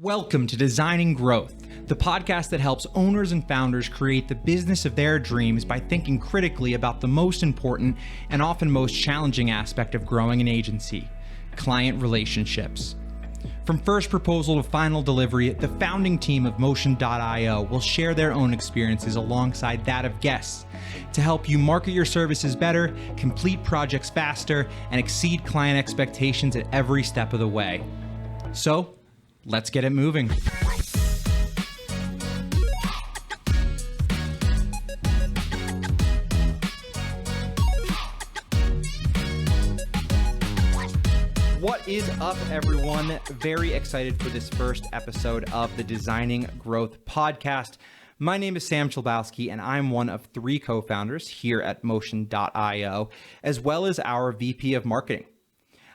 Welcome to Designing Growth, the podcast that helps owners and founders create the business of their dreams by thinking critically about the most important and often most challenging aspect of growing an agency, client relationships. From first proposal to final delivery, the founding team of Motion.io will share their own experiences alongside that of guests to help you market your services better, complete projects faster, and exceed client expectations at every step of the way. So, let's get it moving. What is up, everyone? Very excited for this first episode of the Designing Growth podcast. My name is Sam Chlebowski, and I'm one of three co-founders here at Motion.io, as well as our VP of Marketing.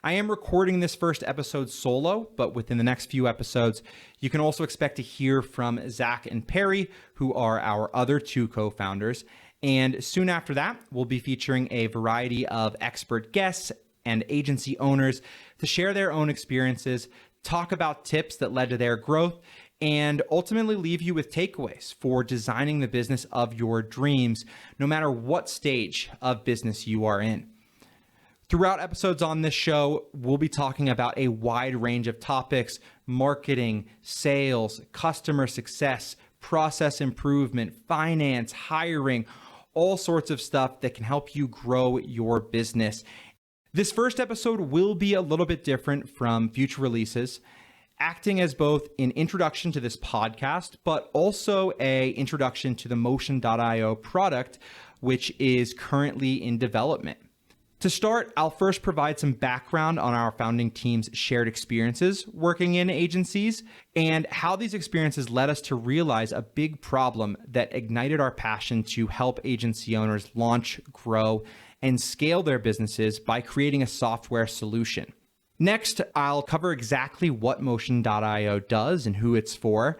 I am recording this first episode solo, but within the next few episodes, you can also expect to hear from Zach and Perry, who are our other two co-founders. And soon after that, we'll be featuring a variety of expert guests and agency owners to share their own experiences, talk about tips that led to their growth, and ultimately leave you with takeaways for designing the business of your dreams, no matter what stage of business you are in. Throughout episodes on this show, we'll be talking about a wide range of topics: marketing, sales, customer success, process improvement, finance, hiring, all sorts of stuff that can help you grow your business. This first episode will be a little bit different from future releases, acting as both an introduction to this podcast, but also an introduction to the Motion.io product, which is currently in development. To start, I'll first provide some background on our founding team's shared experiences working in agencies and how these experiences led us to realize a big problem that ignited our passion to help agency owners launch, grow, and scale their businesses by creating a software solution. Next, I'll cover exactly what Motion.io does and who it's for,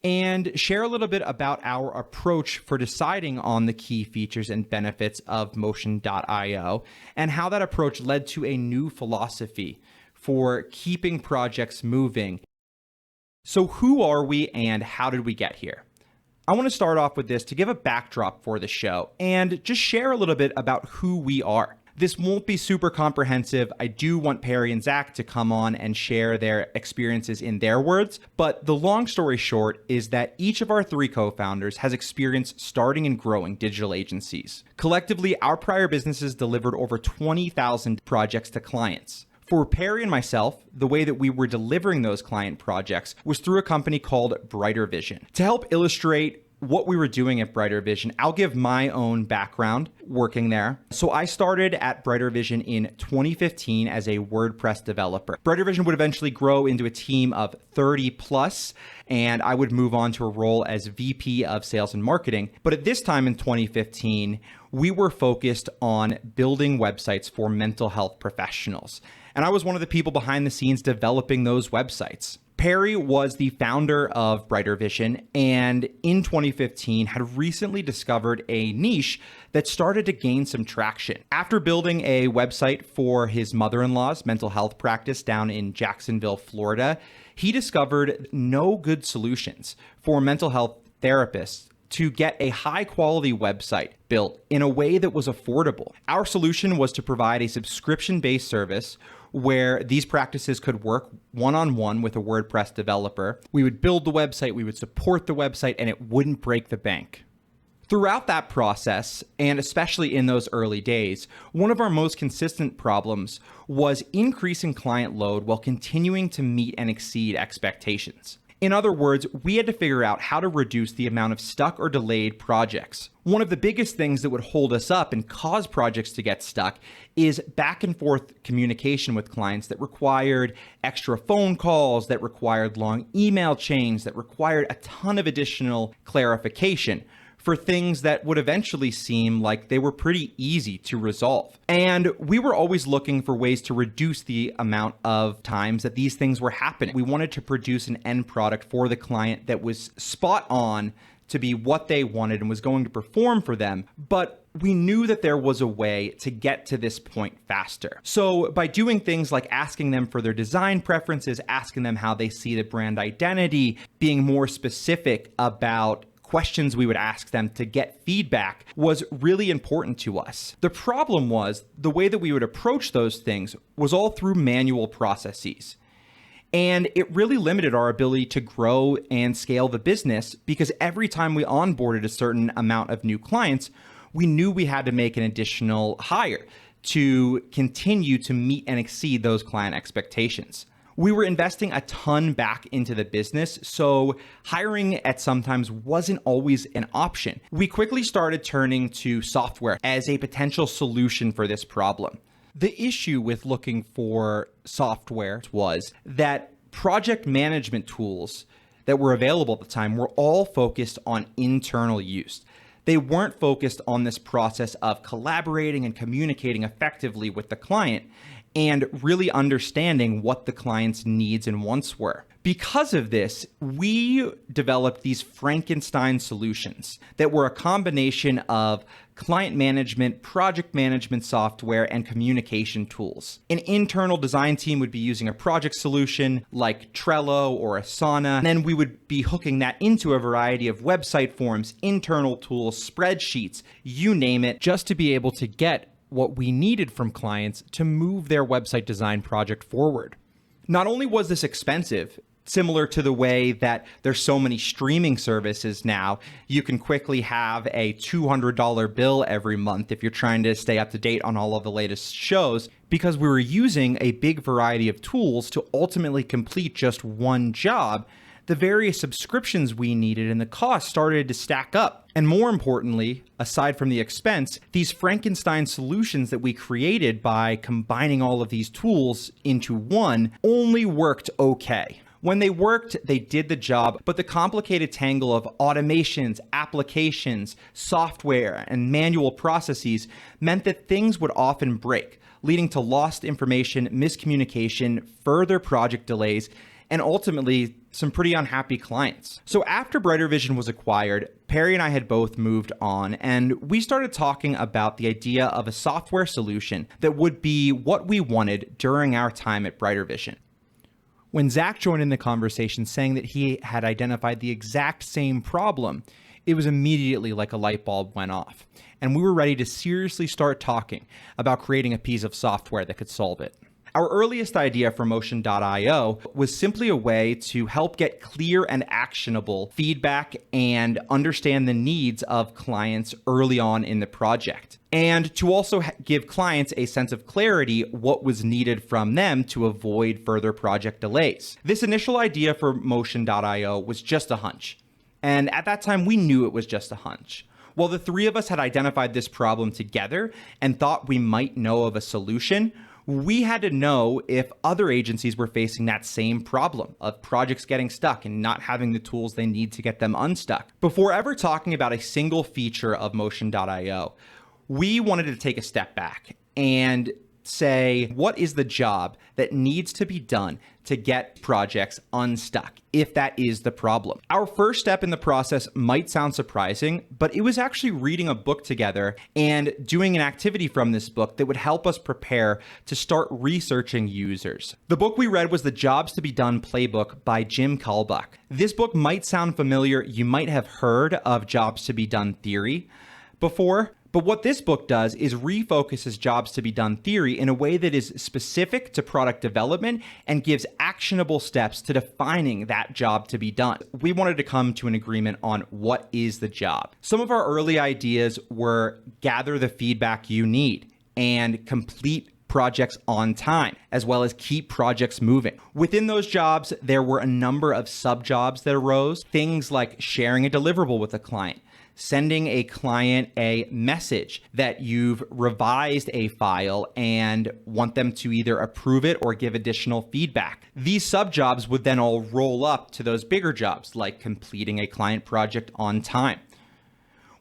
and share a little bit about our approach for deciding on the key features and benefits of Motion.io and how that approach led to a new philosophy for keeping projects moving. So who are we and how did we get here? I want to start off with this to give a backdrop for the show and just share a little bit about who we are. This won't be super comprehensive. I do want Perry and Zach to come on and share their experiences in their words, but the long story short is that each of our three co-founders has experience starting and growing digital agencies. Collectively, our prior businesses delivered over 20,000 projects to clients. For Perry and myself, the way that we were delivering those client projects was through a company called Brighter Vision. To help illustrate what we were doing at Brighter Vision, I'll give my own background working there. So I started at Brighter Vision in 2015 as a WordPress developer. Brighter Vision would eventually grow into a team of 30 plus, and I would move on to a role as VP of Sales and Marketing. But at this time in 2015, we were focused on building websites for mental health professionals. And I was one of the people behind the scenes developing those websites. Perry was the founder of Brighter Vision, and in 2015 had recently discovered a niche that started to gain some traction. After building a website for his mother-in-law's mental health practice down in Jacksonville, Florida, he discovered no good solutions for mental health therapists to get a high-quality website built in a way that was affordable. Our solution was to provide a subscription-based service where these practices could work one-on-one with a WordPress developer. We would build the website, we would support the website, and it wouldn't break the bank. Throughout that process, and especially in those early days, one of our most consistent problems was increasing client load while continuing to meet and exceed expectations. In other words, we had to figure out how to reduce the amount of stuck or delayed projects. One of the biggest things that would hold us up and cause projects to get stuck is back and forth communication with clients that required extra phone calls, that required long email chains, that required a ton of additional clarification for things that would eventually seem like they were pretty easy to resolve. And we were always looking for ways to reduce the amount of times that these things were happening. We wanted to produce an end product for the client that was spot on to be what they wanted and was going to perform for them. But we knew that there was a way to get to this point faster. So by doing things like asking them for their design preferences, asking them how they see the brand identity, being more specific about questions we would ask them to get feedback was really important to us. The problem was the way that we would approach those things was all through manual processes. And it really limited our ability to grow and scale the business because every time we onboarded a certain amount of new clients, we knew we had to make an additional hire to continue to meet and exceed those client expectations. We were investing a ton back into the business, so hiring at sometimes wasn't always an option. We quickly started turning to software as a potential solution for this problem. The issue with looking for software was that project management tools that were available at the time were all focused on internal use. They weren't focused on this process of collaborating and communicating effectively with the client and really understanding what the client's needs and wants were. Because of this, we developed these Frankenstein solutions that were a combination of client management, project management software, and communication tools. An internal design team would be using a project solution like Trello or Asana, and then we would be hooking that into a variety of website forms, internal tools, spreadsheets, you name it, just to be able to get what we needed from clients to move their website design project forward. Not only was this expensive, similar to the way that there's so many streaming services now, you can quickly have a $200 bill every month if you're trying to stay up to date on all of the latest shows, because we were using a big variety of tools to ultimately complete just one job. The various subscriptions we needed and the cost started to stack up. And more importantly, aside from the expense, these Frankenstein solutions that we created by combining all of these tools into one only worked okay. When they worked, they did the job, but the complicated tangle of automations, applications, software, and manual processes meant that things would often break, leading to lost information, miscommunication, further project delays, and ultimately some pretty unhappy clients. So after Brighter Vision was acquired, Perry and I had both moved on, and we started talking about the idea of a software solution that would be what we wanted during our time at Brighter Vision. When Zach joined in the conversation saying that he had identified the exact same problem, it was immediately like a light bulb went off, and we were ready to seriously start talking about creating a piece of software that could solve it. Our earliest idea for Motion.io was simply a way to help get clear and actionable feedback and understand the needs of clients early on in the project, and to also give clients a sense of clarity what was needed from them to avoid further project delays. This initial idea for Motion.io was just a hunch, and at that time we knew it was just a hunch. While the three of us had identified this problem together and thought we might know of a solution, we had to know if other agencies were facing that same problem of projects getting stuck and not having the tools they need to get them unstuck. Before ever talking about a single feature of Motion.io, we wanted to take a step back and say, what is the job that needs to be done to get projects unstuck, if that is the problem? Our first step in the process might sound surprising, but it was actually reading a book together and doing an activity from this book that would help us prepare to start researching users. The book we read was The Jobs to Be Done Playbook by Jim Kalbach. This book might sound familiar. You might have heard of Jobs to Be Done theory before. But what this book does is refocuses Jobs to Be Done theory in a way that is specific to product development and gives actionable steps to defining that job to be done. We wanted to come to an agreement on what is the job. Some of our early ideas were gather the feedback you need and complete projects on time, as well as keep projects moving. Within those jobs, there were a number of sub-jobs that arose, things like sharing a deliverable with a client, sending a client a message that you've revised a file and want them to either approve it or give additional feedback. These sub-jobs would then all roll up to those bigger jobs, like completing a client project on time.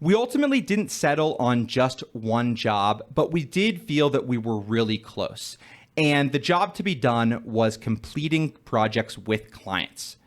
We ultimately didn't settle on just one job, but we did feel that we were really close. And the job to be done was completing projects with clients.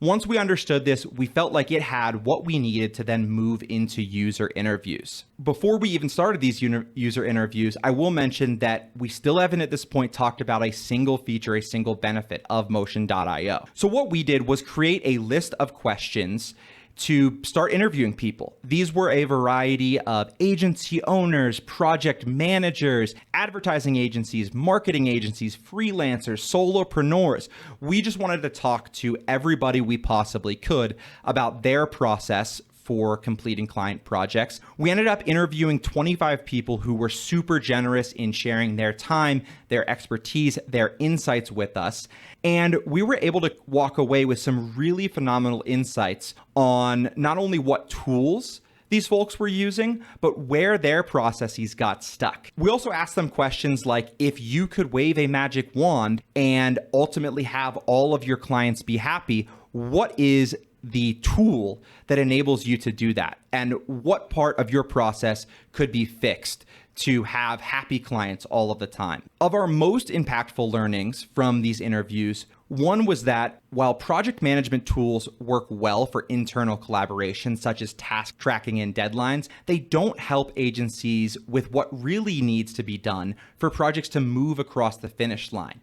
Once we understood this, we felt like it had what we needed to then move into user interviews. Before we even started these user interviews, I will mention that we still haven't at this point talked about a single feature, a single benefit of Motion.io. So what we did was create a list of questions to start interviewing people. These were a variety of agency owners, project managers, advertising agencies, marketing agencies, freelancers, solopreneurs. We just wanted to talk to everybody we possibly could about their process for completing client projects. We ended up interviewing 25 people who were super generous in sharing their time, their expertise, their insights with us. And we were able to walk away with some really phenomenal insights on not only what tools these folks were using, but where their processes got stuck. We also asked them questions like, if you could wave a magic wand and ultimately have all of your clients be happy, what is the tool that enables you to do that? And what part of your process could be fixed to have happy clients all of the time? Of our most impactful learnings from these interviews, one was that while project management tools work well for internal collaboration, such as task tracking and deadlines, they don't help agencies with what really needs to be done for projects to move across the finish line.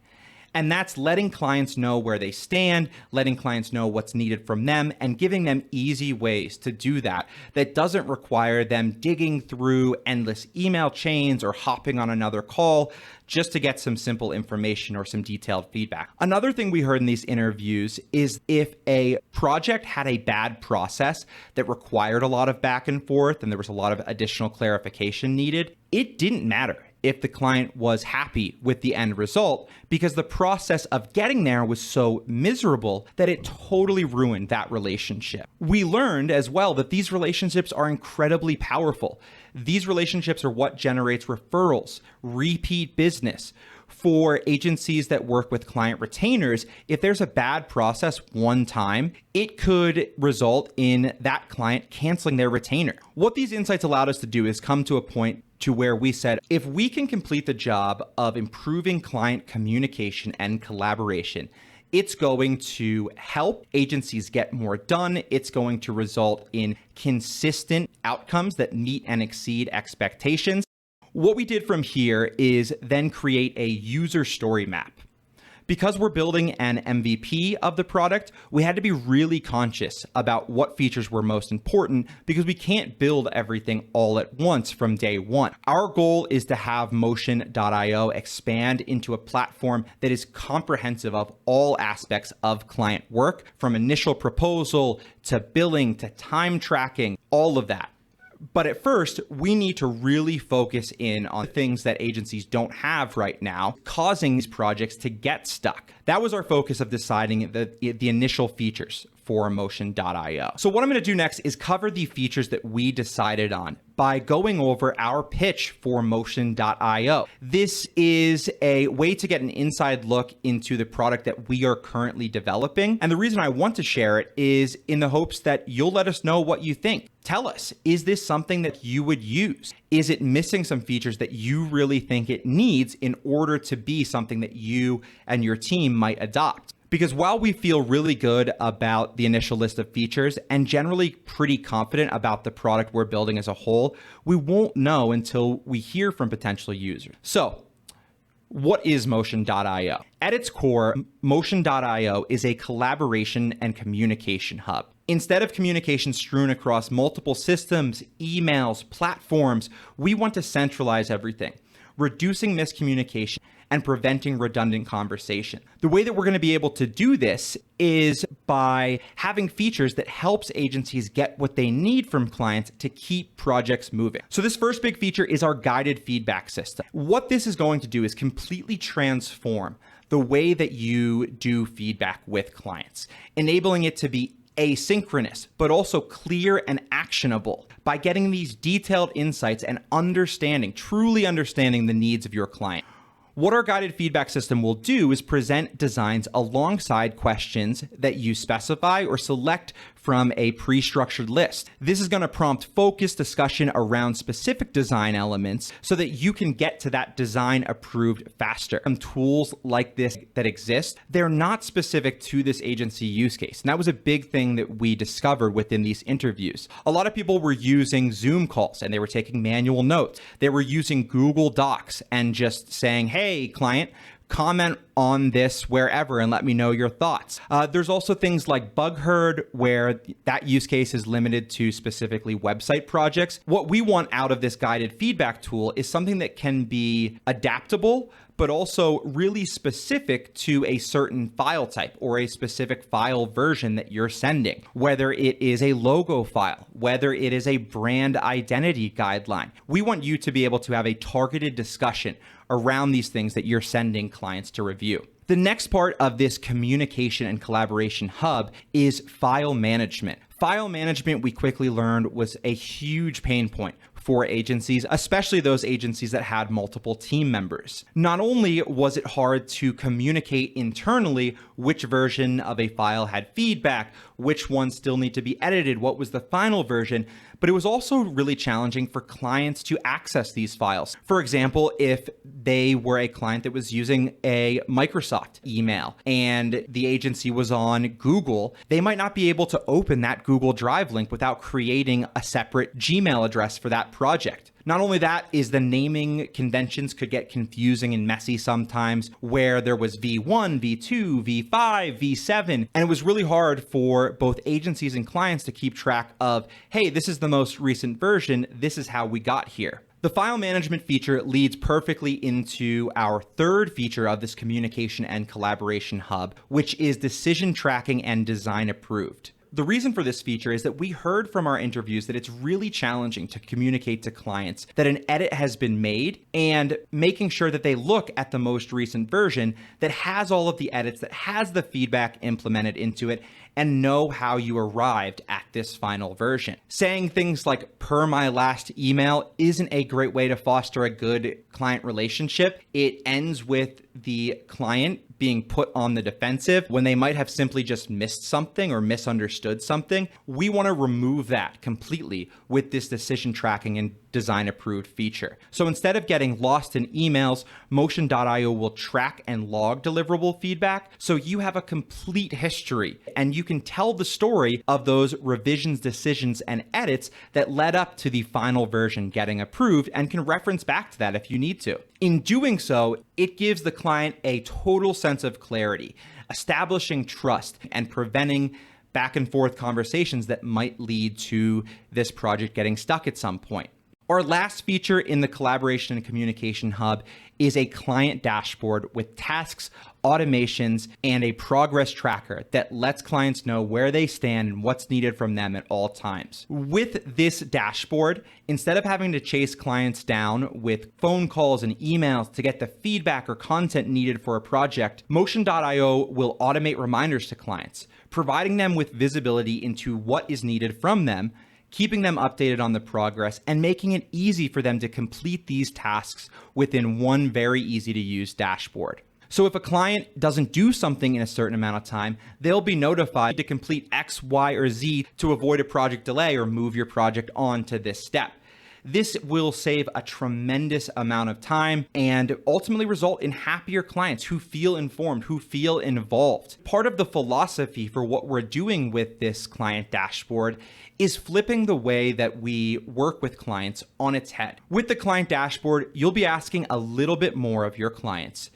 And that's letting clients know where they stand, letting clients know what's needed from them, and giving them easy ways to do that doesn't require them digging through endless email chains or hopping on another call just to get some simple information or some detailed feedback. Another thing we heard in these interviews is if a project had a bad process that required a lot of back and forth and there was a lot of additional clarification needed, it didn't matter if the client was happy with the end result, because the process of getting there was so miserable that it totally ruined that relationship. We learned as well that these relationships are incredibly powerful. These relationships are what generates referrals, repeat business. For agencies that work with client retainers, if there's a bad process one time, it could result in that client canceling their retainer. What these insights allowed us to do is come to a point to where we said, if we can complete the job of improving client communication and collaboration, it's going to help agencies get more done. It's going to result in consistent outcomes that meet and exceed expectations. What we did from here is then create a user story map. Because we're building an MVP of the product, we had to be really conscious about what features were most important because we can't build everything all at once from day one. Our goal is to have Motion.io expand into a platform that is comprehensive of all aspects of client work, from initial proposal to billing to time tracking, all of that. But at first, we need to really focus in on things that agencies don't have right now, causing these projects to get stuck. That was our focus of deciding the initial features for Motion.io. So what I'm going to do next is cover the features that we decided on by going over our pitch for Motion.io. This is a way to get an inside look into the product that we are currently developing. And the reason I want to share it is in the hopes that you'll let us know what you think. Tell us, is this something that you would use? Is it missing some features that you really think it needs in order to be something that you and your team might adopt? Because while we feel really good about the initial list of features and generally pretty confident about the product we're building as a whole, we won't know until we hear from potential users. So, what is Motion.io? At its core, Motion.io is a collaboration and communication hub. Instead of communication strewn across multiple systems, emails, platforms, we want to centralize everything, reducing miscommunication and preventing redundant conversation. The way that we're going to be able to do this is by having features that helps agencies get what they need from clients to keep projects moving. So this first big feature is our guided feedback system. What this is going to do is completely transform the way that you do feedback with clients, enabling it to be asynchronous, but also clear and actionable by getting these detailed insights and truly understanding the needs of your client. What our guided feedback system will do is present designs alongside questions that you specify or select from a pre-structured list. This is going to prompt focused discussion around specific design elements so that you can get to that design approved faster. Some tools like this that exist, they're not specific to this agency use case. And that was a big thing that we discovered within these interviews. A lot of people were using Zoom calls and they were taking manual notes. They were using Google Docs and just saying, hey, client, comment on this wherever and let me know your thoughts. There's also things like BugHerd, where that use case is limited to specifically website projects. What we want out of this guided feedback tool is something that can be adaptable, but also really specific to a certain file type or a specific file version that you're sending, whether it is a logo file, whether it is a brand identity guideline. We want you to be able to have a targeted discussion around these things that you're sending clients to review. The next part of this communication and collaboration hub is file management. File management, we quickly learned, was a huge pain point for agencies, especially those agencies that had multiple team members. Not only was it hard to communicate internally which version of a file had feedback, which ones still need to be edited, what was the final version, but it was also really challenging for clients to access these files. For example, if they were a client that was using a Microsoft email and the agency was on Google, they might not be able to open that Google Drive link without creating a separate Gmail address for that project. Not only that, is the naming conventions could get confusing and messy sometimes, where there was V1, V2, V5, V7, and it was really hard for both agencies and clients to keep track of, hey, this is the most recent version, this is how we got here. The file management feature leads perfectly into our third feature of this communication and collaboration hub, which is decision tracking and design approved. The reason for this feature is that we heard from our interviews that it's really challenging to communicate to clients that an edit has been made and making sure that they look at the most recent version that has all of the edits, that has the feedback implemented into it, and know how you arrived at this final version. Saying things like per my last email isn't a great way to foster a good client relationship. It ends with the client being put on the defensive when they might have simply just missed something or misunderstood something. We want to remove that completely with this decision tracking and design approved feature. So instead of getting lost in emails, Motion.io will track and log deliverable feedback so you have a complete history and you can tell the story of those revisions, decisions, and edits that led up to the final version getting approved and can reference back to that if you need to. In doing so, it gives the client a total sense of clarity, establishing trust and preventing back and forth conversations that might lead to this project getting stuck at some point. Our last feature in the collaboration and communication hub is a client dashboard with tasks, automations, and a progress tracker that lets clients know where they stand and what's needed from them at all times. With this dashboard, instead of having to chase clients down with phone calls and emails to get the feedback or content needed for a project, Motion.io will automate reminders to clients, providing them with visibility into what is needed from them, keeping them updated on the progress, and making it easy for them to complete these tasks within one very easy to use dashboard. So if a client doesn't do something in a certain amount of time, they'll be notified to complete X, Y, or Z to avoid a project delay or move your project on to this step. This will save a tremendous amount of time and ultimately result in happier clients who feel informed, who feel involved. Part of the philosophy for what we're doing with this client dashboard is flipping the way that we work with clients on its head. With the client dashboard, you'll be asking a little bit more of your clients,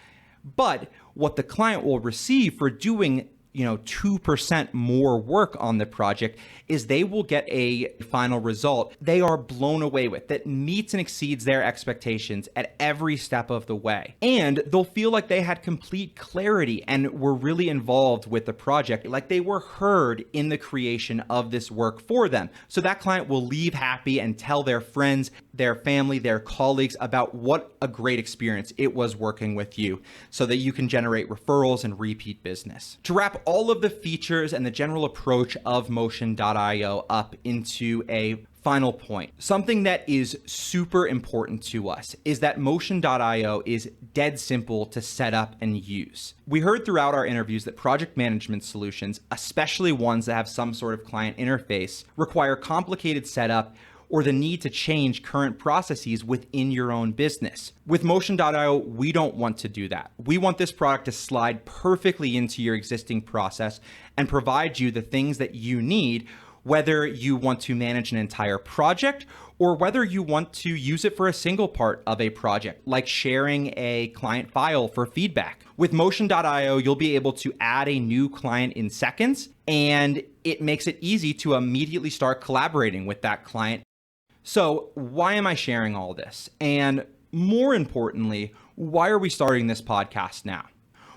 but what the client will receive for doing 2% more work on the project is they will get a final result they are blown away with, that meets and exceeds their expectations at every step of the way. And they'll feel like they had complete clarity and were really involved with the project, like they were heard in the creation of this work for them. So that client will leave happy and tell their friends, their family, their colleagues about what a great experience it was working with you, so that you can generate referrals and repeat business. To wrap all of the features and the general approach of Motion.io up into a Final point. Something that is super important to us is that Motion.io is dead simple to set up and use. We heard throughout our interviews that project management solutions, especially ones that have some sort of client interface, require complicated setup or the need to change current processes within your own business. With Motion.io, we don't want to do that. We want this product to slide perfectly into your existing process and provide you the things that you need, whether you want to manage an entire project or whether you want to use it for a single part of a project, like sharing a client file for feedback. With Motion.io, you'll be able to add a new client in seconds, and it makes it easy to immediately start collaborating with that client. So why am I sharing all this? And more importantly, why are we starting this podcast now?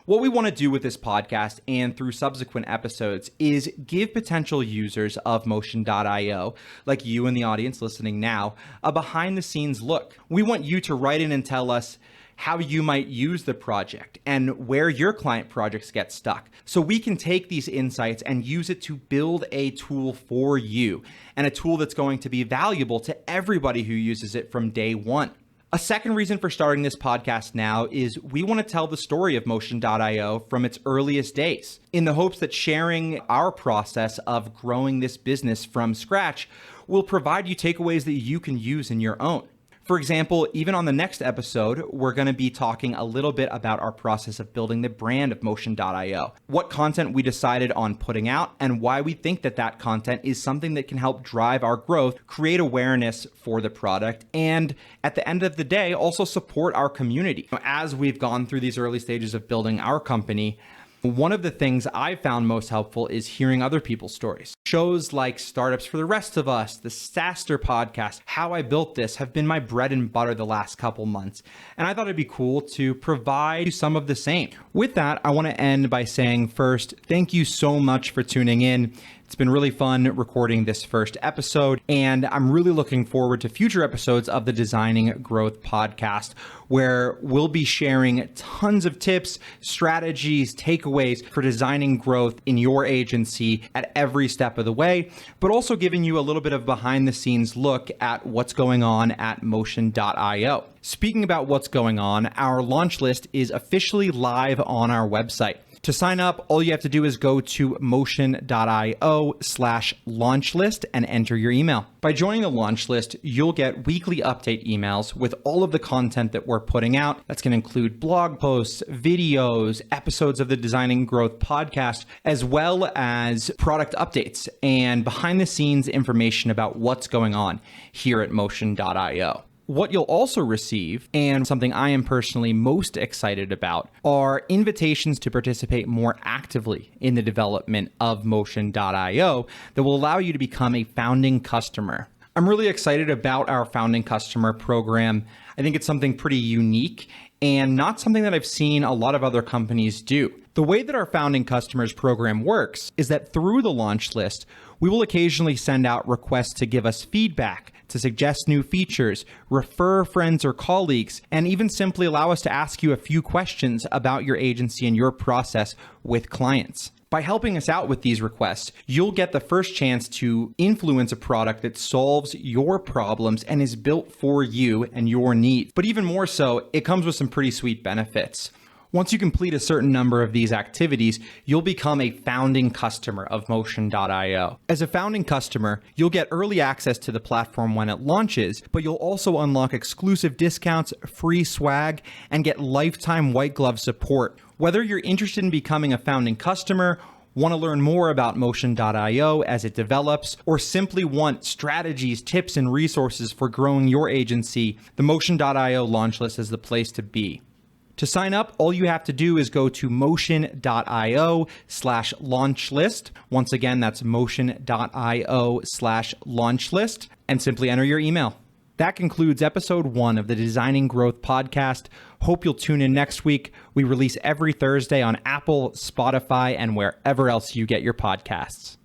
What we want to do with this podcast and through subsequent episodes is give potential users of Motion.io, like you in the audience listening now, a behind the scenes look. We want you to write in and tell us how you might use the project and where your client projects get stuck, so we can take these insights and use it to build a tool for you, and a tool that's going to be valuable to everybody who uses it from day one. A second reason for starting this podcast now is we want to tell the story of Motion.io from its earliest days, in the hopes that sharing our process of growing this business from scratch will provide you takeaways that you can use in your own. For example, even on the next episode, we're going to be talking a little bit about our process of building the brand of Motion.io, what content we decided on putting out, and why we think that that content is something that can help drive our growth, create awareness for the product, and at the end of the day, also support our community. As we've gone through these early stages of building our company, one of the things I found most helpful is hearing other people's stories. Shows like Startups for the Rest of Us, the Saster podcast, How I Built This have been my bread and butter the last couple months. And I thought it'd be cool to provide some of the same. With that, I want to end by saying first, thank you so much for tuning in. It's been really fun recording this first episode, and I'm really looking forward to future episodes of the Designing Growth podcast, where we'll be sharing tons of tips, strategies, takeaways for designing growth in your agency at every step of the way, but also giving you a little bit of behind the scenes look at what's going on at Motion.io. Speaking about what's going on, our launch list is officially live on our website. To sign up, all you have to do is go to motion.io/launch list and enter your email. By joining the launch list, you'll get weekly update emails with all of the content that we're putting out. That's going to include blog posts, videos, episodes of the Designing Growth podcast, as well as product updates and behind the scenes information about what's going on here at Motion.io. What you'll also receive, and something I am personally most excited about, are invitations to participate more actively in the development of Motion.io that will allow you to become a founding customer. I'm really excited about our founding customer program. I think it's something pretty unique and not something that I've seen a lot of other companies do. The way that our founding customers program works is that through the launch list, we will occasionally send out requests to give us feedback, to suggest new features, refer friends or colleagues, and even simply allow us to ask you a few questions about your agency and your process with clients. By helping us out with these requests, you'll get the first chance to influence a product that solves your problems and is built for you and your needs. But even more so, it comes with some pretty sweet benefits. Once you complete a certain number of these activities, you'll become a founding customer of Motion.io. As a founding customer, you'll get early access to the platform when it launches, but you'll also unlock exclusive discounts, free swag, and get lifetime white glove support. Whether you're interested in becoming a founding customer, want to learn more about Motion.io as it develops, or simply want strategies, tips, and resources for growing your agency, the Motion.io launch list is the place to be. To sign up, all you have to do is go to motion.io/launch list. Once again, that's motion.io/launch list, and simply enter your email. That concludes episode 1 of the Designing Growth podcast. Hope you'll tune in next week. We release every Thursday on Apple, Spotify, and wherever else you get your podcasts.